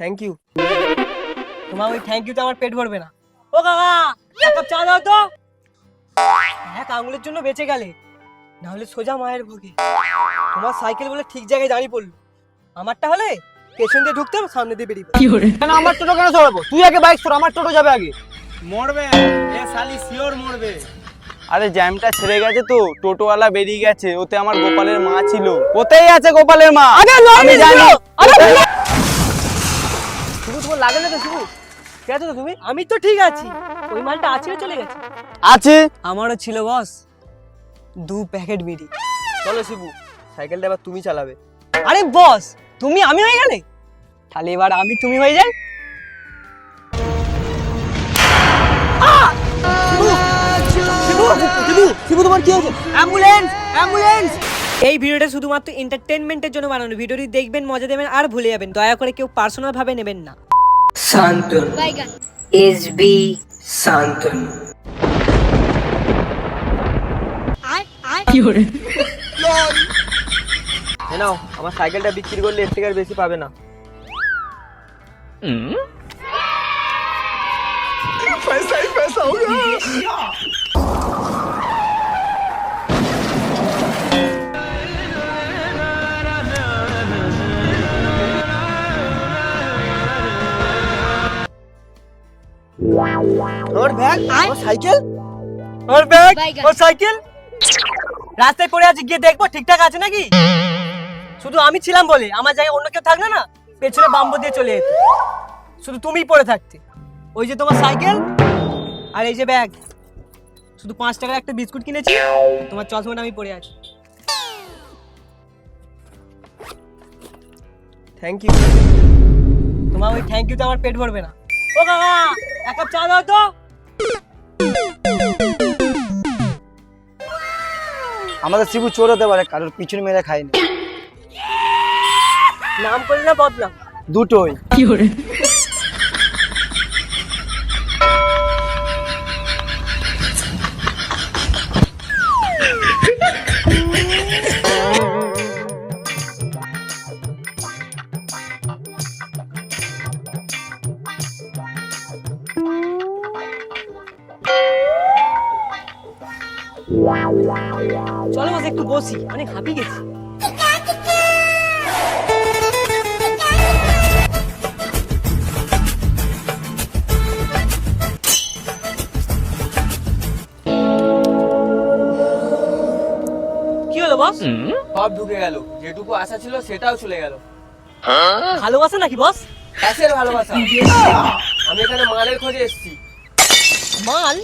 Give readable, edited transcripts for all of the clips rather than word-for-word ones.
Thank you. তোমার ওই thank you তো আমার পেট ভরবে না। ও কাকা, এক কাপ চা দাও তো। এক আঙুলের জন্য বেঁচে গেলে, না হলে সোজা মায়ের ভোগে। তোমার সাইকেল বলে ঠিক জায়গায় দাঁড়িয়ে পড়লো, আমারটা হলে পেছন দিয়ে ঢুকতাম, সামনে দিয়ে বেরিয়ে কেন আমার টোটো কেন সরাবো? তুই আগে বাইক সর, আমার টোটো যাবে আগে। মরবে এ শালি, শিওর মরবে। আরে জ্যামটা ছেড়ে গেছে তো, টোটোওয়ালা বেরিয়ে গেছে, ওতে আমার গোপালের মা ছিল। কোথায় আছে গোপালের মা? আমি জানি। শুধু তোমার লাগে না তো শুধু? ঠিক আছে তো তুমি? আমি তো ঠিক আছি, ওই মালটা আছে চলে গেছে। আছে, আমারও ছিল বস, 2 প্যাকেট বিড়ি। চলো শিবু, সাইকেলটা এবার তুমি চালাবে। আরে বস, তুমি আমি হয়ে গেলে, তাহলে এবার আমি তুমি হয়ে যাই। শিবু তোমার কি হয়েছে? Ambulance, ambulance! এই ভিডিওটা শুধুমাত্র এন্টারটেইনমেন্টের জন্য বানানো। ভিডিওটি দেখবেন, মজা দেবেন আর ভুলে যাবেন। দয়া করে কেউ পার্সোনাল ভাবে নেবেন না। শান্তন, এসবি শান্তন। নাও, আমার সাইকেলটা বিক্রি করলে এর থেকে আর বেশি পাবে না। ওর ব্যাগ, ওর সাইকেল, ওর ব্যাগ, ওর সাইকেল রাস্তায় পড়ে আছে, গিয়ে দেখবো ঠিকঠাক আছে নাকি। শুধু আমি ছিলাম বলে, আমার জায়গায় অন্য কেউ থাকলে না, পেছনে বাম্বো দিয়ে চলে যেত। শুধু তুমিই পড়ে থাকতে। ওই যে তোমার সাইকেল আর এই যে ব্যাগ, শুধু 5 টাকার একটা বিস্কুট কিনেছি, তোমার চশমাটা আমি পড়ে আছি। Thank you. তোমার ওই থ্যাংক ইউ তো আমার পেট ভরবে না। ও কাকা, এক কাপ চা দাও তো। আমাদের শিবু চোর হতে পারে, কারোর পিছনে মেরে খায়নি। নাম করলে না বদনাম? দুটোই। চলো বস একটু বসি, অনেক হাঁপিয়ে গেছি। কি হলো বস? সব ঢুকে গেল, যেটুকু আশা ছিল সেটাও চলে গেল। ভালোবাসা নাকি বস? কাছের ভালোবাসা। আমি এখানে মালের খোঁজে এসেছি। মাল?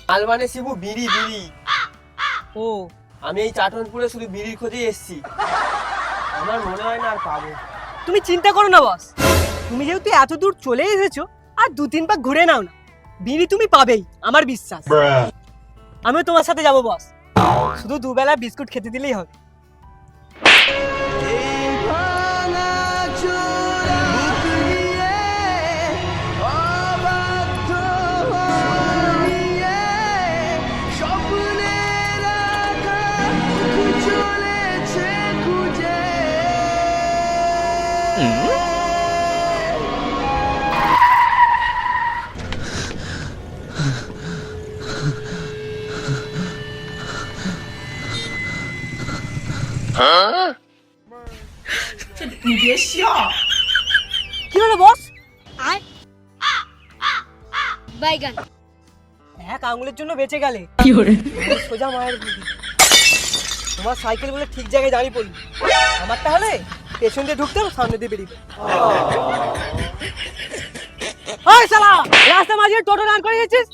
মাল মানে শিবু, বিড়ি বিড়ি। ও, আমি এই চাটনপুরে শুধু বিড়ির খোঁজে এসেছি। আমার মনে হয় না আর পাবো। তুমি চিন্তা করো না বস, তুমি যেহেতু এত দূর চলে এসেছো, আর 2-3 পাক ঘুরে নাও না, বিড়ি তুমি পাবেই, আমার বিশ্বাস। আমিও তোমার সাথে যাবো বস, শুধু দুবেলা বিস্কুট খেতে দিলেই হবে। কি হলো বস? এক আঙুলের জন্য বেঁচে গেলে, সোজা মায়ের ভোগে। তোমার সাইকেল বলে ঠিক জায়গায় দাঁড়িয়ে পড়লো, আমারটা হলে পেছন দিয়ে ঢুকতাম, সামনে দিয়ে বেরিয়ে। ওই শালা, রাস্তা মাঝে টোটো দাঁড় করে গেছিস।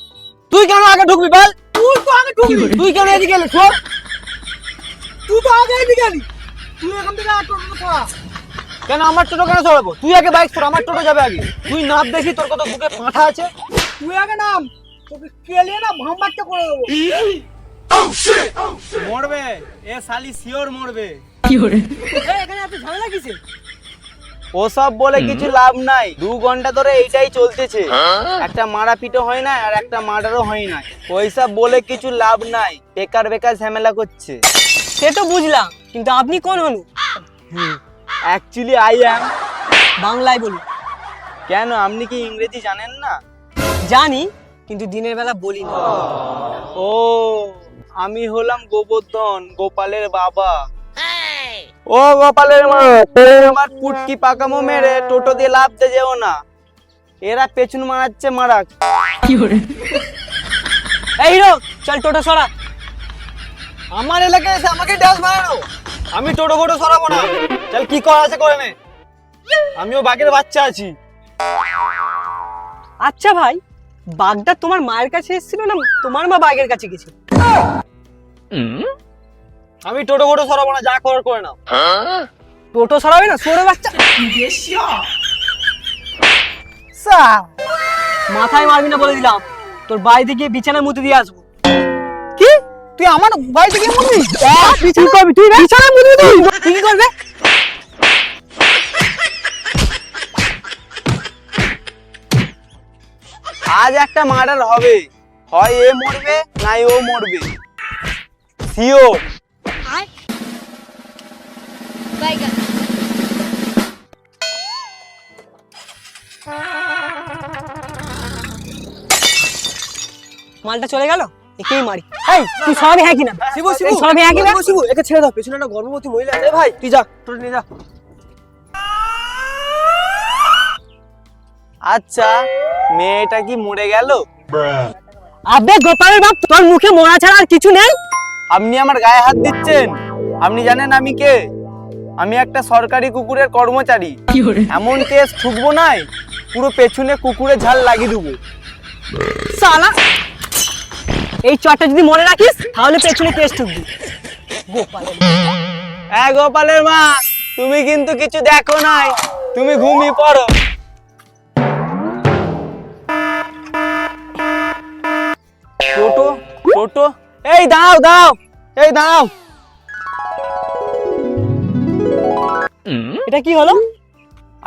তুই কেন আগে ঢুকবি বল? তুই তো আগে ঢুকবি। তুই কেন এদিকে এলি? চোর! তুই তো আগে এদিকে গেলি। তুই এখান থেকে আর টোটো ধরা। কেন আমার টোটো কেন সরাবো? তুই আগে বাইক সর, আমার টোটো যাবে আগে। তুই নাপ দেখি, তোর কত বুকে পাঁঠা আছে। তুই আগে নাম, তোকে কেলিয়ে না ভামবাচ্চা করে দেবো। মরবে এ শালি, শিওর মরবে। এই, এখানে এত ঝামেলা কিসে? ওসব বলে কিছু লাভ নাই, 2 ঘন্টা ধরে এইটাই চলতেছে। একটা মারা পিটো হয় না, আর একটা মার্ডারও হয় না। ওইসব বলে কিছু লাভ নাই, বেকার বেকার ঝামেলা করছে। সে তো বুঝলাম, কিন্তু আপনি কোন হনু? Actually I am. বাংলায় বলুন। কেন, আপনি কি ইংরেজি জানেন না? জানি, কিন্তু দিনের বেলা বলি না। ও, আমি হলাম গোবর্ধন, গোপালের বাবা। ও গোপালের মা, আমার পুটকি পাকামো মেরে টোটো দিয়ে লাভ দিয়ে যেও না, এরা পেছন মারাচ্ছে মারাক। এই হিরো, চল টোটো সরা। আমার এলাকায় এসে আমাকে ড্যান্স মারানো, আমি টোটো ফোটো সরাবো না। চল কি করা আছে করে নে, আমিও বাঘের বাচ্চা আছি। আচ্ছা ভাই, বাঘটা তোমার মায়ের কাছে এসেছিল না তোমার মা বাঘের কাছে গেছিল? আমি টোটো ফোটো সরাবো না, যা করার করে নাও। টোটো সরাবে না, সরে বাচ্চা। মাথায় মারবি না বলে দিলাম, তোর বাড়িতে গিয়ে বিছানায় মুতে দিয়ে আসবো। কি, তুই আমার বাড়িতে গিয়ে মুতবি? কি করবি তুই? বিছানায় মুতে দিবি? তুই কি করবে? আজ একটা মার্ডার হবে, হয় এ মরবে নাই ও মরবে, শিওর। মালটা চলে গেল, একেই মারি। এই তুই সরাবি হ্যাঁ কিনা? শিবু, শিবু, এই সরাবি হ্যাঁ কিনা? শিবু, একে ছেড়ে দাও, পেছনে একটা গর্ভবতী মহিলা আছে। ভাই তুই যা, টোটো নিয়ে যা। আচ্ছা, মেয়েটা কি মরে গেল? আবে গোপালের বাপ, তোর মুখে মরা ছাড়া আর কিছু নেই? আপনি আমার গায়ে হাত দিচ্ছেন। আপনি জানেন আমি কে? আমি একটা সরকারি কুকুরের কর্মচারী। এমন কেস ঠুকবো নাই, পুরো পেছনে কুকুরের ঝাল লাগিয়ে দেবো। শালা, এই চটটা যদি মনে রাখিস তাহলে পেছনে কেস ঠুকবি। গোপালের হ্যাঁ গোপালের মা, তুমি কিন্তু কিছু দেখো নাই, তুমি ঘুমিয়ে পড়ো। টোটো, টোটো, এই দাও দাও, এই দাও। এটা কি হলো?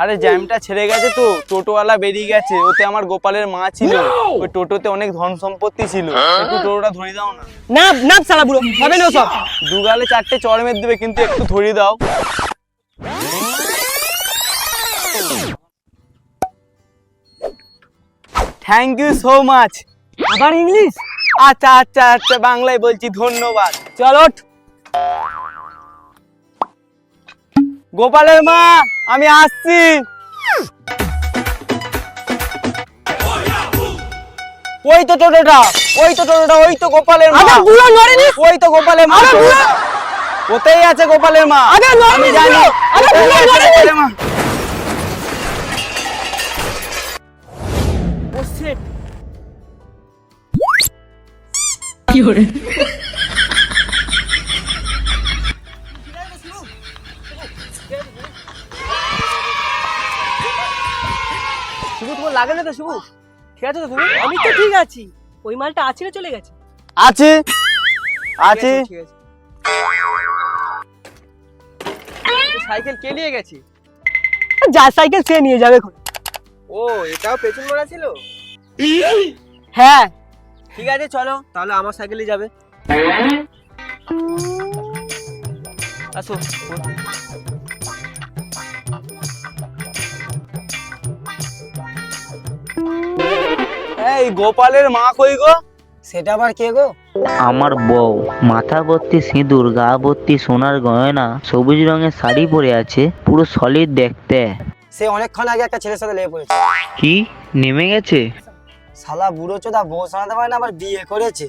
আরে জ্যামটা ছেড়ে গেছে তো, টোটোওয়ালা বেরিয়ে গেছে, ওতে আমার গোপালের মা ছিল, ওই টোটোতে অনেক ধন সম্পত্তি ছিল, একটু টোটোটা ধরে দাও না। না না শালা বুড়ো, হবে না সব। দুগালে 4টে চড় মেরে দেবে, কিন্তু একটু ধরে দাও। Thank you so much. আবার ইংলিশ? আচ্ছা আচ্ছা আচ্ছা, বাংলায় বলছি, ধন্যবাদ। চল ওঠ। গোপালের মা, আমি আসছি। ওই তো টোটোটা, ওই তো টোটোটা, ওই তো গোপালের মা। আবে বুড়ো নড়েনি? ওই তো গোপালের মা, আবে বুড়ো! ওতেই আছে গোপালের মা। আবে নড়েনি আমি জানি, বুড়ো! আবে ওতেই বুড়ো আছে নড়েনি! গোপালের মা। ও শিট। শিবু, তোমার লাগে না তো? শিবু, ঠিক আছে তো তুমি? আমি তো ঠিক আছি, ওই মালটা আছে না চলে গেছে? আছে আছে। ঠিক আছে। সাইকেল কে নিয়ে গেছে? যার সাইকেল সে নিয়ে যাবে এখন। ও, এটাও পেছন মারা ছিল? হ্যাঁ, ঠিক আছে, চলো তাহলে আমার সাইকেলে যাবে। আসো। এই গোপালের মা কই গো? সেটা আবার কে গো? আমার বউ, মাথা ভর্তি সিঁদুর, গা ভর্তি সোনার গয়না, সবুজ রঙের শাড়ি পরে আছে, পুরো সলিড দেখতে। সে অনেকক্ষণ আগে একটা ছেলের সাথে লেগে পড়েছে। কি নেমে গেছে? শালা বুড়ো চোদা বউ সামলাতে পারে না, আবার বিয়ে করেছে।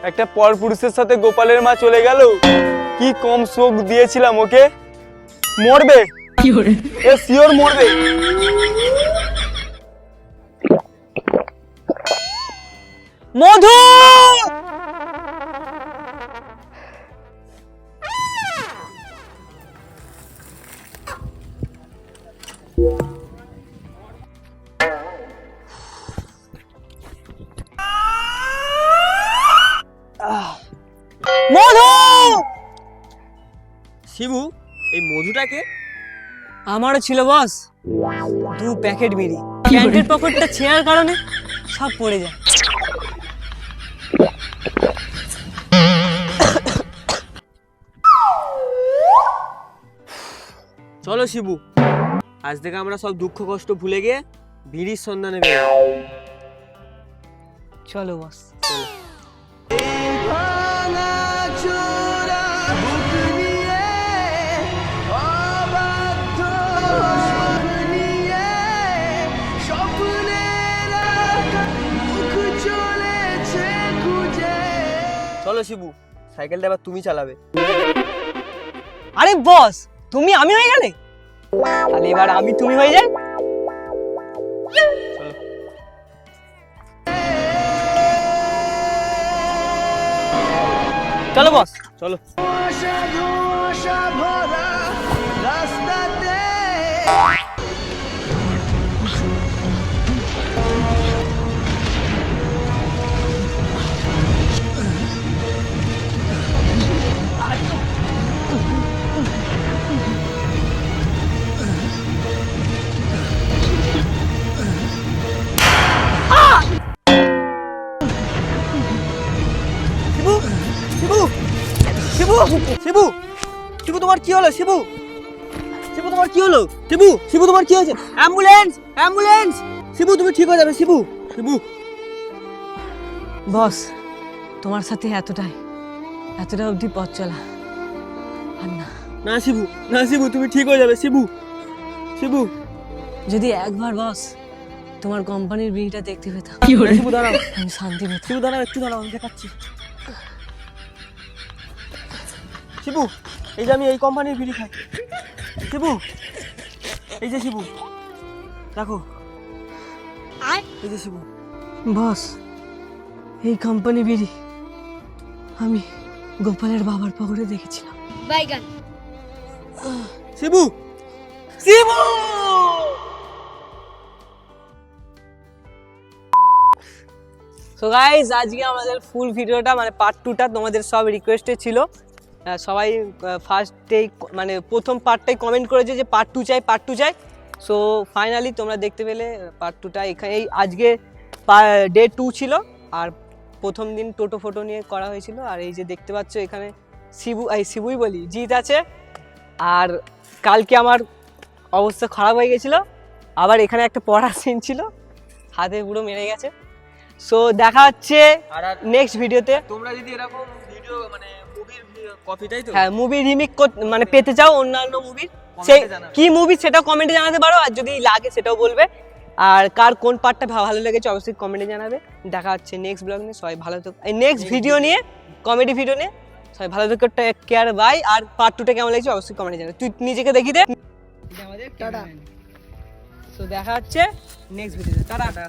একটা পরপুরুষের সাথে গোপালের মা চলে গেল, কি কম শোক দিয়েছিলাম ওকে। মরবে, এ শিওর মরবে। মধু! মধু! শিবু, এই মধুটাকে? আমারও ছিল বস, 2 প্যাকেট বিড়ি, প্যান্টের পকেটটা ছেঁড়ার কারণে সব পড়ে যায়। চলো শিবু, আজ থেকে আমরা সব দুঃখ কষ্ট ভুলে গিয়ে বিড়ির সন্ধানে বেরোবো। চলো বস। চলো শিবু, সাইকেলটা এবার তুমি চালাবে। আরে বস, তুমি আমি হয়ে গেলে, তাহলে এবার আমি তুমি হয়ে যাই। চলো বস, চলো। শিবু, শিবু, শিবু, শিবু তোমার কি হলো? শিবু, শিবু তোমার কি হলো? শিবু, শিবু তোমার কি হয়েছে? Ambulance, ambulance! শিবু তুমি ঠিক হয়ে যাবে। শিবু, শিবু। বস, তোমার সাথে এতটা অবধি পথ চলা আর না। না শিবু, না শিবু, তুমি ঠিক হয়ে যাবে। শিবু, শিবু। যদি একবার বস তোমার কোম্পানির বিলটা দেখতে পেতাম, শিবু দাঁড়াও, আমি শান্তি পেতাম। শিবু দাঁড়াও, একটু দাঁড়াও, আমি দেখাচ্ছি। শিবু, এই যে আমি এই কোম্পানির বিড়ি খাই। শিবু, এই যে শিবু, দেখো, এই যে শিবু। বস, এই কোম্পানি বিড়ি আমি গোপালের বাবার পকেটে দেখেছিলাম। শিবু, শিবু। সো গাইস, আজকে আমাদের ফুল ভিডিওটা মানে পার্ট 2টা তোমাদের সব রিকোয়েস্টে ছিল। সবাই ফার্স্টেই মানে প্রথম পার্টটাই কমেন্ট করেছে যে পার্ট 2 চাই, পার্ট 2 চাই। সো ফাইনালি তোমরা দেখতে পেলে পার্ট 2টা এখানেই। আজকে ডে 2 ছিল, আর প্রথম দিন টোটো ফটো নিয়ে করা হয়েছিল। আর এই যে দেখতে পাচ্ছ এখানে শিবু, শিবুই বলি, জিৎ আছে। আর কালকে আমার অবস্থা খারাপ হয়ে গেছিলো, আবার এখানে একটা পড়ার সিন ছিল, হাতে পুরো মেরে গেছে। সো দেখা হচ্ছে নেক্সট ভিডিওতে। তোমরা যদি এরকম ভিডিও মানে মুভির কপি, তাই তো? হ্যাঁ, মুভি রিমেক মানে পেতে চাও অন্যান্য মুভির, সেই কি মুভি সেটাও কমেন্টে জানাতে পারো, আর যদি লাগে সেটাও বলবে। আর কার কোন পার্টটা ভালো লেগেছে অবশ্যই কমেন্টে জানাবে। দেখা হচ্ছে নেক্সট ব্লগ নিয়ে, সবাই ভালো থেকো। এই নেক্সট ভিডিও নিয়ে, কমেডি ভিডিও নিয়ে, সবাই ভালো থেকো, টেক কেয়ার, বাই। আর পার্ট 2টা কেমন লেগেছে অবশ্যই কমেন্টে জানাবে। তুই নিজেকে দেখি দে। আমাদের টাটা। সো দেখা হচ্ছে নেক্সট ভিডিওতে। টাটা।